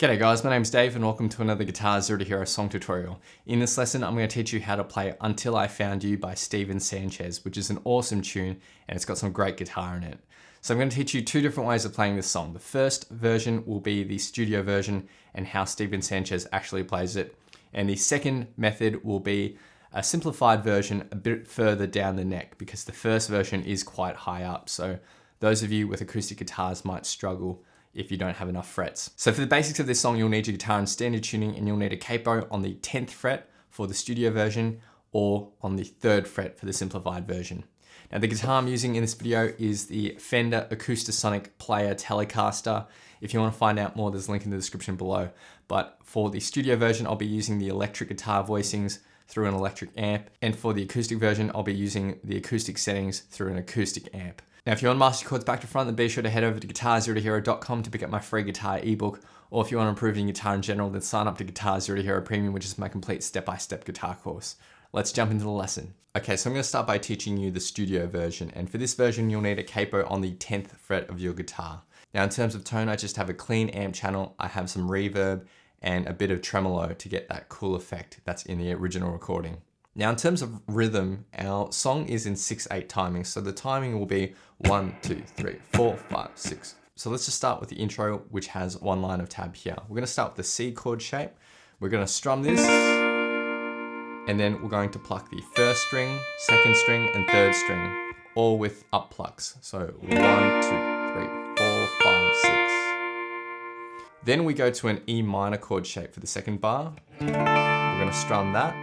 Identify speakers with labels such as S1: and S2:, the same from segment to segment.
S1: G'day guys, my name's Dave and welcome to another Guitar Zero to Hero song tutorial. In this lesson, I'm going to teach you how to play Until I Found You by Stephen Sanchez, which is an awesome tune and it's got some great guitar in it. So I'm going to teach you two different ways of playing this song. The first version will be the studio version and how Stephen Sanchez actually plays it. And the second method will be a simplified version a bit further down the neck because the first version is quite high up. So those of you with acoustic guitars might struggle if you don't have enough frets. So for the basics of this song, you'll need your guitar in standard tuning and you'll need a capo on the 10th fret for the studio version or on the 3rd fret for the simplified version. Now the guitar I'm using in this video is the Fender Acoustasonic Player Telecaster. If you want to find out more, there's a link in the description below. But for the studio version, I'll be using the electric guitar voicings through an electric amp. And for the acoustic version, I'll be using the acoustic settings through an acoustic amp. Now, if you want to master chords back to front, then be sure to head over to guitarzerotohero.com to pick up my free guitar ebook. Or if you want to improve your guitar in general, then sign up to Guitar Zero to Hero Premium, which is my complete step-by-step guitar course. Let's jump into the lesson. Okay, so I'm going to start by teaching you the studio version. And for this version, you'll need a capo on the 10th fret of your guitar. Now, in terms of tone, I just have a clean amp channel. I have some reverb and a bit of tremolo to get that cool effect that's in the original recording. Now, in terms of rhythm, our song is in 6/8 timing. So the timing will be 1, 2, 3, 4, 5, 6. So let's just start with the intro, which has one line of tab here. We're going to start with the C chord shape. We're going to strum this, and then we're going to pluck the 1st string, 2nd string, and 3rd string, all with up plucks. So 1, 2, 3, 4, 5, 6. Then we go to an E minor chord shape for the 2nd bar. We're going to strum that.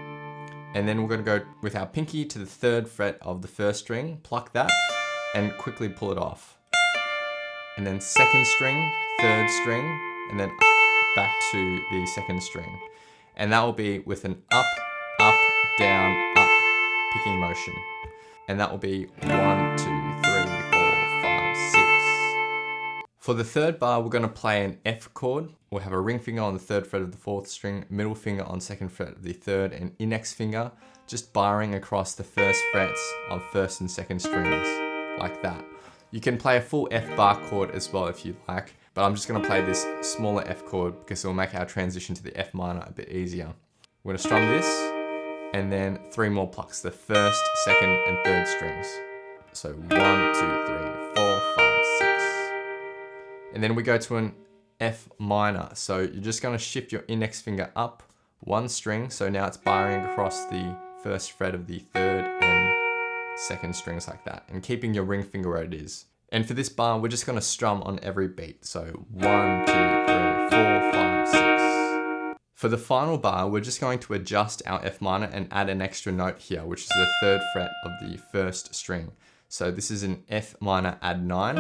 S1: And then we're going to go with our pinky to the 3rd fret of the 1st string, pluck that, and quickly pull it off. And then 2nd string, 3rd string, and then back to the 2nd string. And that will be with an up, up, down, up picking motion. And that will be 1, 2, 3, 4, 5, 6. For the 3rd bar, we're going to play an F chord. We'll have a ring finger on the 3rd fret of the 4th string, middle finger on 2nd fret of the 3rd, and index finger just barring across the 1st frets of 1st and 2nd strings, like that. You can play a full F bar chord as well if you like, but I'm just going to play this smaller F chord because it will make our transition to the F minor a bit easier. We're going to strum this, and then 3 more plucks, the 1st, 2nd, and 3rd strings. So 1, 2, 3, 4, 5, 6. And then we go to an F minor. So you're just going to shift your index finger up 1 string. So now it's barring across the 1st fret of the 3rd and 2nd strings like that, and keeping your ring finger where it is. And for this bar, we're just going to strum on every beat. So 1, 2, 3, 4, 5, 6. For the final bar, we're just going to adjust our F minor and add an extra note here, which is the 3rd fret of the 1st string. So this is an F minor add 9.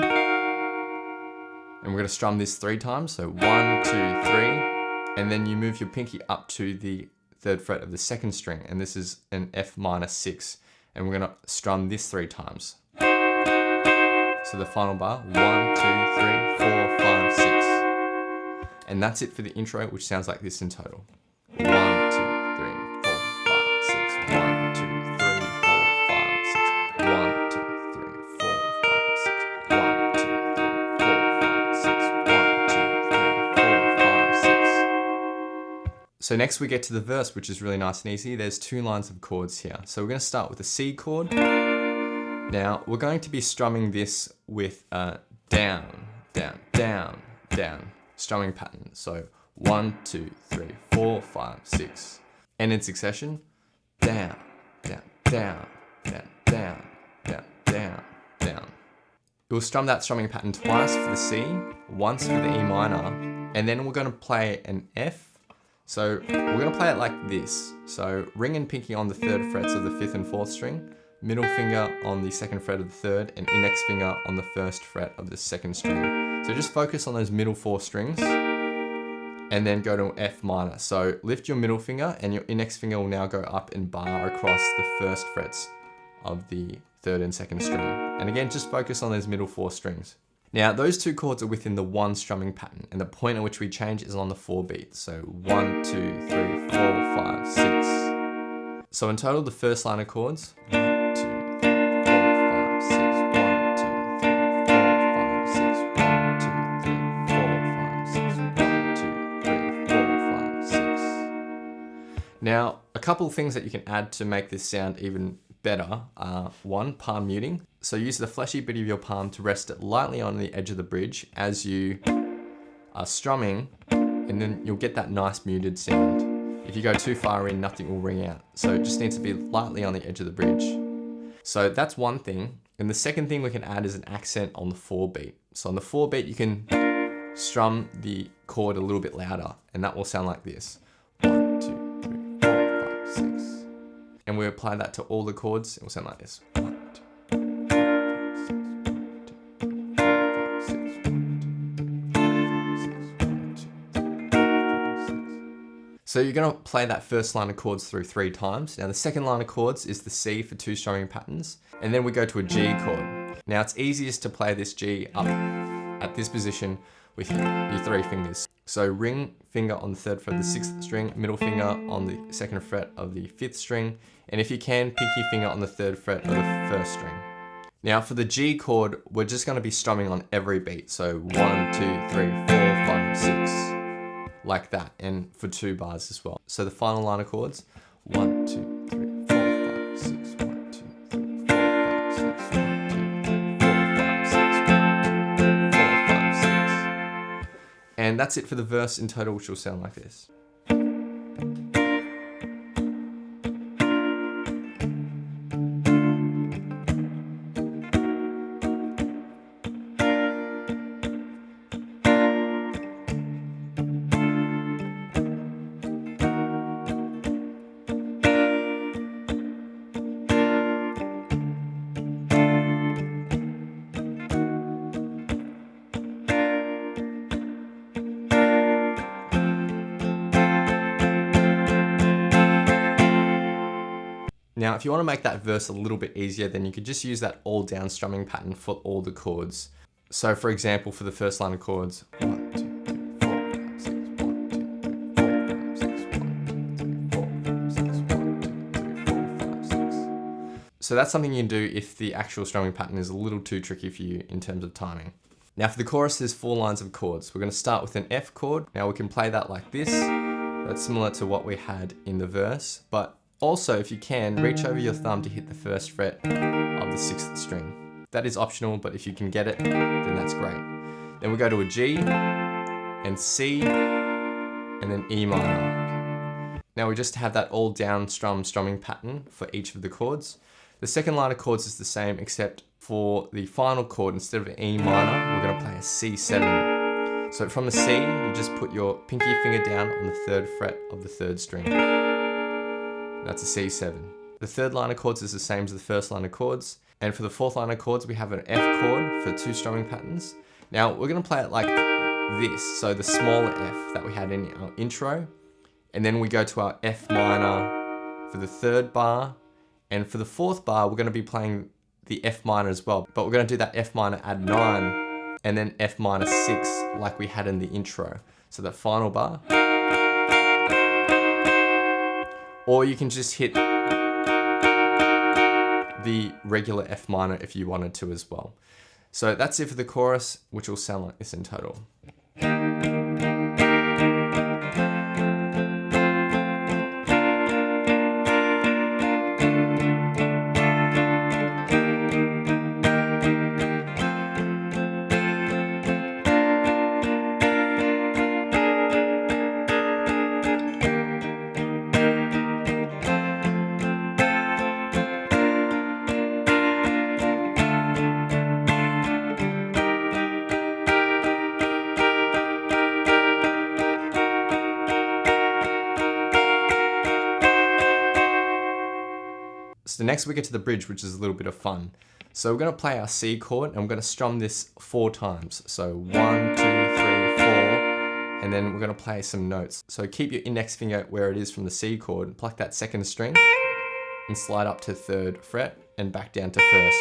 S1: And we're going to strum this 3 times. So 1, 2, 3. And then you move your pinky up to the 3rd fret of the 2nd string. And this is an F minor 6. And we're going to strum this 3 times. So the final bar, 1, 2, 3, 4, 5, 6. And that's it for the intro, which sounds like this in total. 1, 2, 3, 4, 5, 6. 1, 2, 3, 4, 5, 6. 1, 2, 3, 4, 5, 6. 1, 2, 3, 4, 5, 6. 1, 2, 3, 4, 5, 6. So next we get to the verse, which is really nice and easy. There's 2 lines of chords here. So we're going to start with a C chord. Now we're going to be strumming this with a down, down, down, down strumming pattern. So 1, 2, 3, 4, 5, 6. And in succession, down, down, down, down, down, down, down, down. We'll strum that strumming pattern twice for the C, once for the E minor, and then we're going to play an F. So we're going to play it like this. So ring and pinky on the 3rd frets of the 5th and 4th string, middle finger on the 2nd fret of the 3rd, and index finger on the 1st fret of the 2nd string. So just focus on those middle 4 strings, and then go to F minor. So lift your middle finger, and your index finger will now go up and bar across the 1st frets of the 3rd and 2nd string. And again, just focus on those middle 4 strings. Now, those 2 chords are within the 1 strumming pattern, and the point at which we change is on the 4 beat. So 1, 2, 3, 4, 5, 6. So in total, the first line of chords, 1, 2, 3, 4, 5, 6. 1, 2, 3, 4, 5, 6. 1, 2, 3, 4, 5, 6. 1, 2, 3, A couple of things that you can add to make this sound even better are: one, palm muting. So use the fleshy bit of your palm to rest it lightly on the edge of the bridge as you are strumming, and then you'll get that nice muted sound. If you go too far in, nothing will ring out. So it just needs to be lightly on the edge of the bridge. So that's one thing. And the second thing we can add is an accent on the 4 beat. So on the 4 beat, you can strum the chord a little bit louder, and that will sound like this. 1, 2, 3, 4, 5, 6. And we apply that to all the chords, it will sound like this. 1, 2, 3, 4, 5, 6, 1, 2, 3, 4, 5, 6, 1, 2, 3, 4, 5, 6. So you're gonna play that first line of chords through 3 times. Now the second line of chords is the C for 2 strumming patterns, and then we go to a G chord. Now it's easiest to play this G up at this position with your 3 fingers. So ring finger on the 3rd fret of the 6th string, middle finger on the 2nd fret of the 5th string, and if you can, pinky finger on the 3rd fret of the 1st string. Now for the G chord, we're just gonna be strumming on every beat. So 1, 2, 3, 4, 5, 6. Like that, and for 2 bars as well. So the final line of chords, 1, 2, 3, 4, 5, 6, 1, 2, 3, 4, 5, 6, 1, 2, 3, 4, 5, 6, 1, 2, 3, 4, 5, 6. And that's it for the verse in total, which will sound like this. Now, if you want to make that verse a little bit easier, then you could just use that all down strumming pattern for all the chords. So for example, for the first line of chords, 1, 2, 3, 4, 5, 6, 1, 2, 3, 4, 5, 6, 1, 2, 3, 4, 5, 6, 1, 2, 3, 4, 5, 6. So that's something you can do if the actual strumming pattern is a little too tricky for you in terms of timing. Now for the chorus, there's 4 lines of chords. We're going to start with an F chord. Now we can play that like this. That's similar to what we had in the verse, but also, if you can, reach over your thumb to hit the 1st fret of the 6th string. That is optional, but if you can get it, then that's great. Then we go to a G, and C, and then E minor. Now we just have that all down strumming pattern for each of the chords. The second line of chords is the same, except for the final chord, instead of an E minor, we're going to play a C7. So from the C, you just put your pinky finger down on the 3rd fret of the 3rd string. That's a C7. The 3rd line of chords is the same as the 1st line of chords. And for the 4th line of chords, we have an F chord for 2 strumming patterns. Now we're gonna play it like this. So the smaller F that we had in our intro. And then we go to our F minor for the 3rd bar. And for the 4th bar, we're gonna be playing the F minor as well. But we're gonna do that F minor add 9 and then F minor 6 like we had in the intro. So that final bar. Or you can just hit the regular F minor if you wanted to as well. So that's it for the chorus, which will sound like this in total. So next we get to the bridge, which is a little bit of fun. So we're going to play our C chord and we're going to strum this 4 times. So 1, 2, 3, 4, and then we're going to play some notes. So keep your index finger where it is from the C chord, pluck that 2nd string and slide up to 3rd fret and back down to 1st.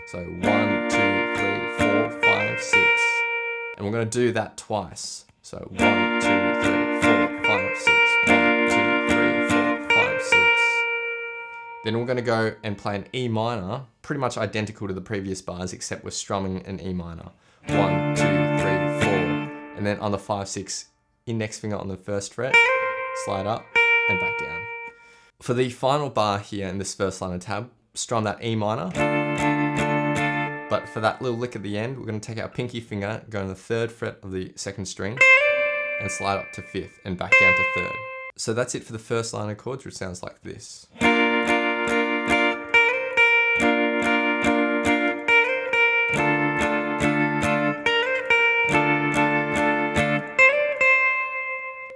S1: So 1, 2, 3, 4, 5, 6. And we're going to do that twice. So 1, 2, 3, 4, 5, 6. 1, 2, 3, 4, 5, 6. Then we're going to go and play an E minor, pretty much identical to the previous bars, except we're strumming an E minor. 1, 2, 3, 4. And then on the 5, 6, index finger on the 1st fret, slide up and back down. For the final bar here in this first line of tab, strum that E minor. But for that little lick at the end, we're going to take our pinky finger, go on the 3rd fret of the 2nd string, and slide up to 5th and back down to 3rd. So that's it for the first line of chords, which sounds like this.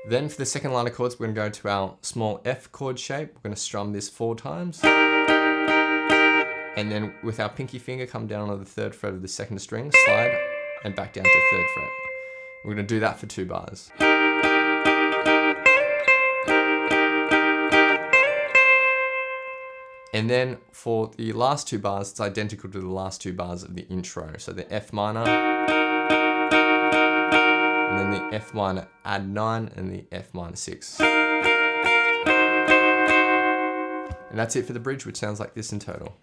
S1: Then for the second line of chords, we're going to go to our small F chord shape. We're going to strum this 4 times. And then with our pinky finger, come down on the 3rd fret of the 2nd string, slide, and back down to 3rd fret. We're going to do that for 2 bars. And then for the last 2 bars, it's identical to the last 2 bars of the intro. So the F minor, and then the F minor add 9, and the F minor 6. And that's it for the bridge, which sounds like this in total.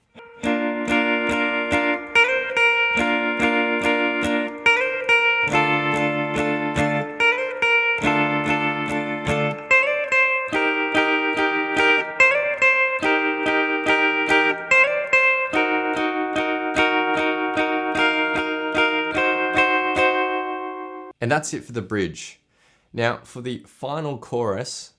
S1: And that's it for the bridge. Now for the final chorus,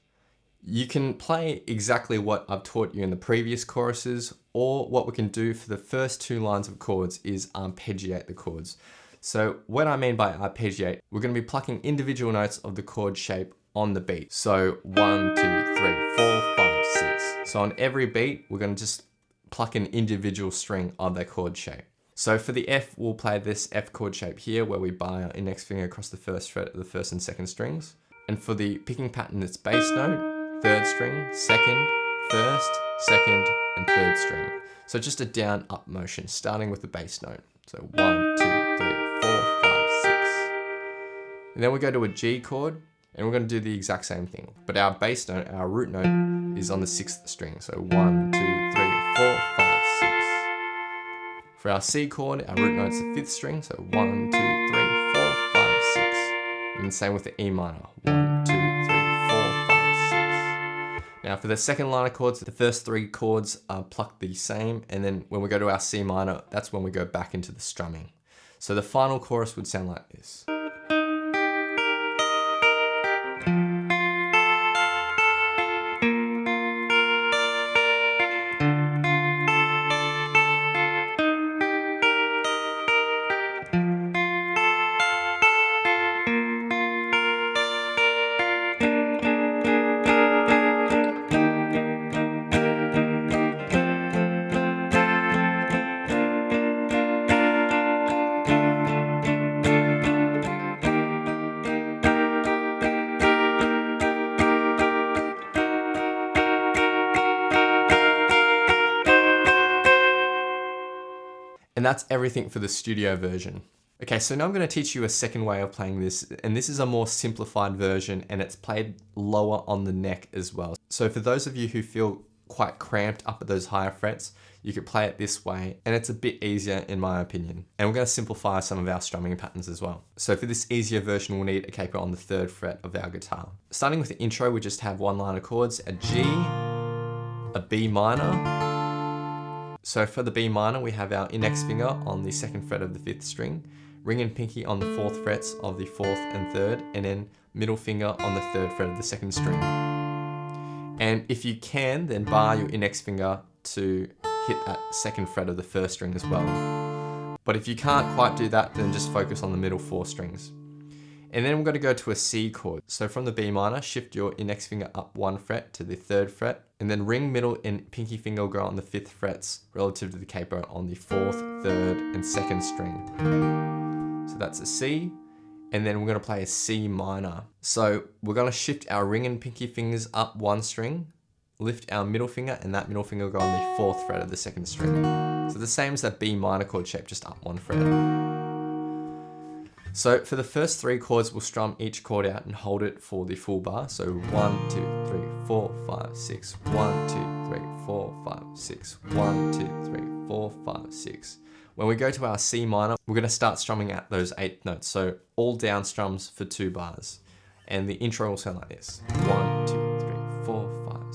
S1: you can play exactly what I've taught you in the previous choruses, or what we can do for the first 2 lines of chords is arpeggiate the chords. So what I mean by arpeggiate, we're going to be plucking individual notes of the chord shape on the beat. So 1, 2, 3, 4, 5, 6. So on every beat, we're going to just pluck an individual string of that chord shape. So for the F, we'll play this F chord shape here, where we bar our index finger across the 1st fret of the 1st and 2nd strings. And for the picking pattern, it's bass note, 3rd string, 2nd, 1st, 2nd, and 3rd string. So just a down up motion, starting with the bass note. So 1, 2, 3, 4, 5, 6. And then we go to a G chord, and we're going to do the exact same thing. But our bass note, our root note, is on the 6th string. So 1, 2, 3, 4, 5, 6. For our C chord, our root note's the 5th string, so 1, 2, 3, 4, 5, 6. And the same with the E minor, 1, 2, 3, 4, 5, 6. Now for the second line of chords, the first 3 chords are plucked the same, and then when we go to our C minor, that's when we go back into the strumming. So the final chorus would sound like this. And that's everything for the studio version. Okay, so now I'm going to teach you a second way of playing this, and this is a more simplified version, and it's played lower on the neck as well. So for those of you who feel quite cramped up at those higher frets, you could play it this way, and it's a bit easier in my opinion. And we're going to simplify some of our strumming patterns as well. So for this easier version, we'll need a capo on the 3rd fret of our guitar. Starting with the intro, we just have 1 line of chords, a G, a B minor. So for the B minor, we have our index finger on the 2nd fret of the 5th string, ring and pinky on the 4th frets of the 4th and 3rd, and then middle finger on the 3rd fret of the 2nd string. And if you can, then bar your index finger to hit that 2nd fret of the 1st string as well. But if you can't quite do that, then just focus on the middle 4 strings. And then we're going to go to a C chord. So from the B minor, shift your index finger up 1 fret to the 3rd fret, and then ring, middle, and pinky finger will go on the 5th frets relative to the capo on the 4th, 3rd, and 2nd string. So that's a C, and then we're going to play a C minor. So we're going to shift our ring and pinky fingers up 1 string, lift our middle finger, and that middle finger will go on the 4th fret of the 2nd string. So the same as that B minor chord shape, just up 1 fret. So for the first 3 chords, we'll strum each chord out and hold it for the full bar. So 1, 2, 3, 4, 5, 6. 1, 2, 3, 4, 5, 6. 1, 2, 3, 4, 5, 6. When we go to our C minor, we're going to start strumming out those 8th notes. So all down strums for 2 bars. And the intro will sound like this. 1, 2, 3, 4, 5,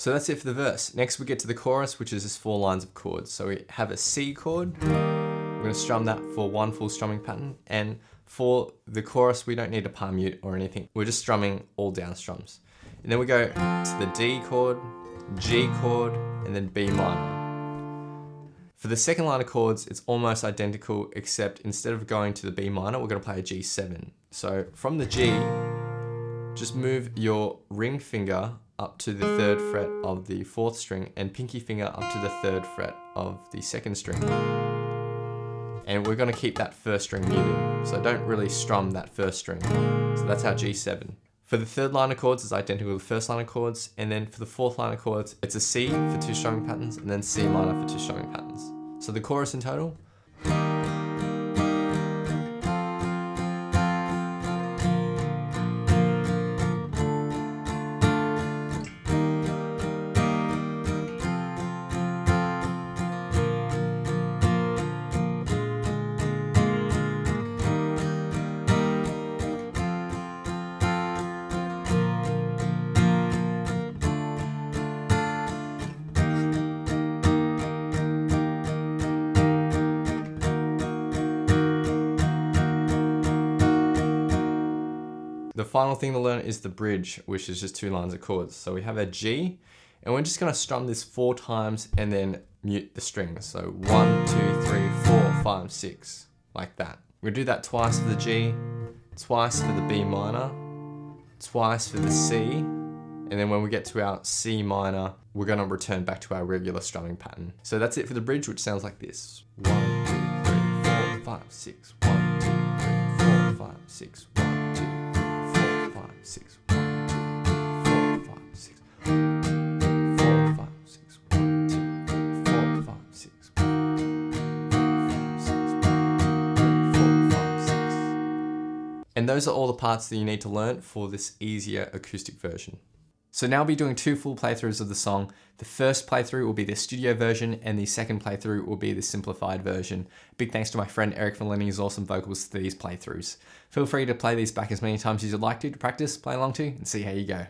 S1: So that's it for the verse. Next we get to the chorus, which is just 4 lines of chords. So we have a C chord. We're going to strum that for 1 full strumming pattern. And for the chorus, we don't need a palm mute or anything. We're just strumming all down strums. And then we go to the D chord, G chord, and then B minor. For the second line of chords, it's almost identical, except instead of going to the B minor, we're going to play a G7. So from the G, just move your ring finger up to the 3rd fret of the 4th string and pinky finger up to the 3rd fret of the 2nd string. And we're going to keep that 1st string muted, so don't really strum that 1st string. So that's our G7. For the 3rd line of chords, it's identical to the 1st line of chords, and then for the 4th line of chords, it's a C for 2 strumming patterns, and then C minor for 2 strumming patterns. So the chorus in total. The final thing to learn is the bridge, which is just 2 lines of chords. So we have a G, and we're just going to strum this 4 times and then mute the strings. So 1, 2, 3, 4, 5, 6, like that. We'll do that twice for the G, twice for the B minor, twice for the C, and then when we get to our C minor, we're going to return back to our regular strumming pattern. So that's it for the bridge, which sounds like this. 1, 2, 3, 4, 5, 6, 1, 2, 3, 4, 5, 6, 1, 2, 6, 1, 2, 3, 4, 5, 6, 4, 5, 6, 1, 2, 3, 4, 5, 6, 4, 5, 6. And those are all the parts that you need to learn for this easier acoustic version. So now I'll be doing 2 full playthroughs of the song. The first playthrough will be the studio version and the second playthrough will be the simplified version. Big thanks to my friend Eric for lending his awesome vocals to these playthroughs. Feel free to play these back as many times as you'd like to practice, play along to, and see how you go.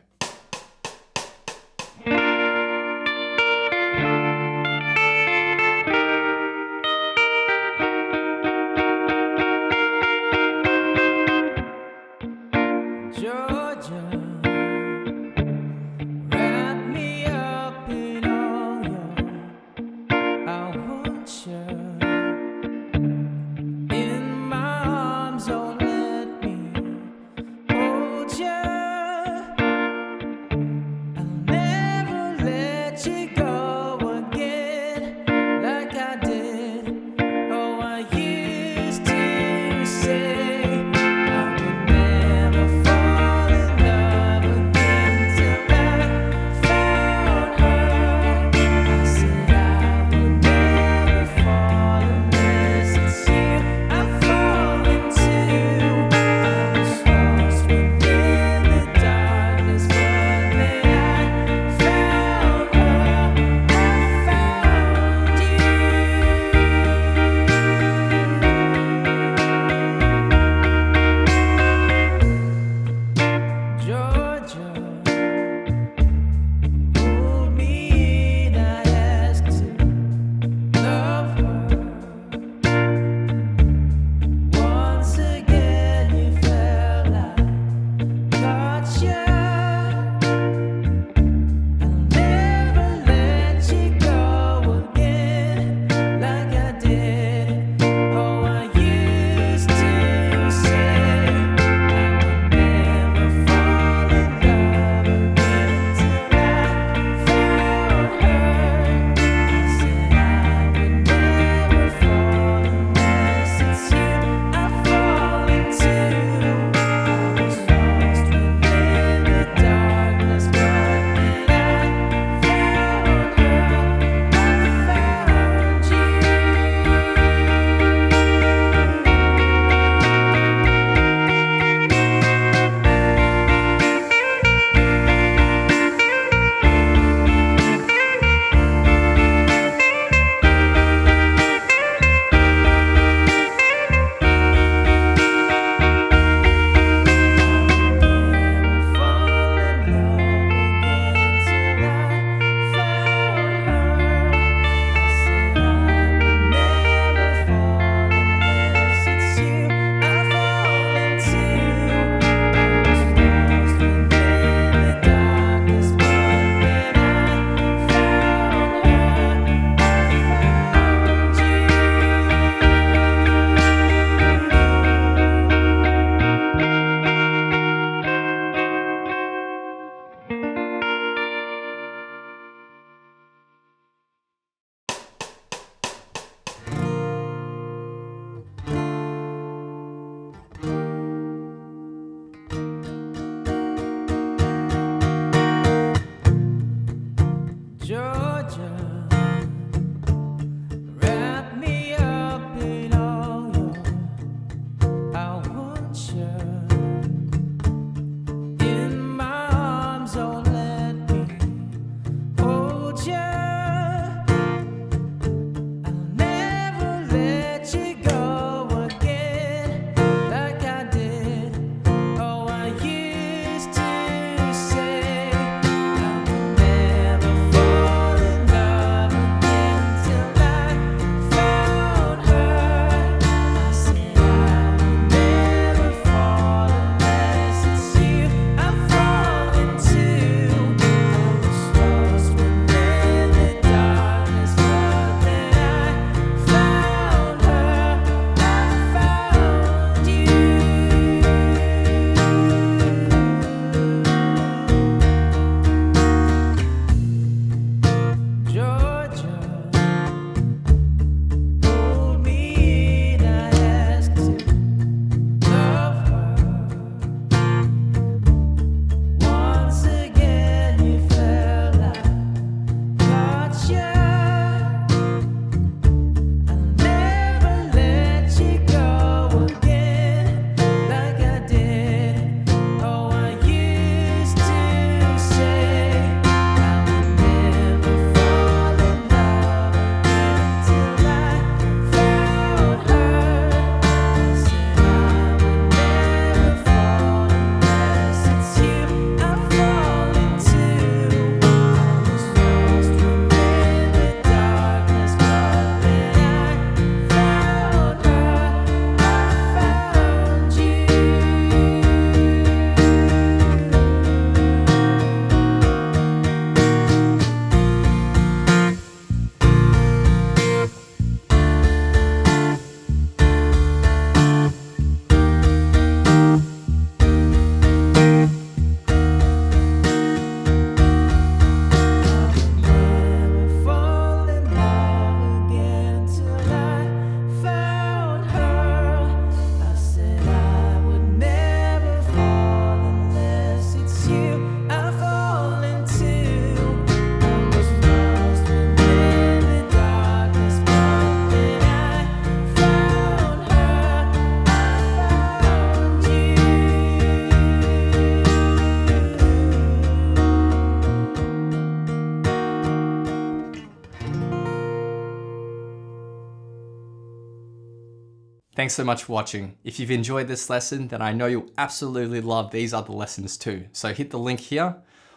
S1: Thanks so much for watching. If you've enjoyed this lesson, then I know you'll absolutely love these other lessons too. So hit the link here.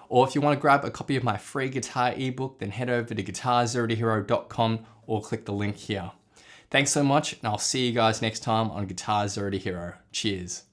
S1: Or if you want to grab a copy of my free guitar ebook, then head over to guitarzerotohero.com or click the link here. Thanks so much, and I'll see you guys next time on Guitar Zero to Hero. Cheers.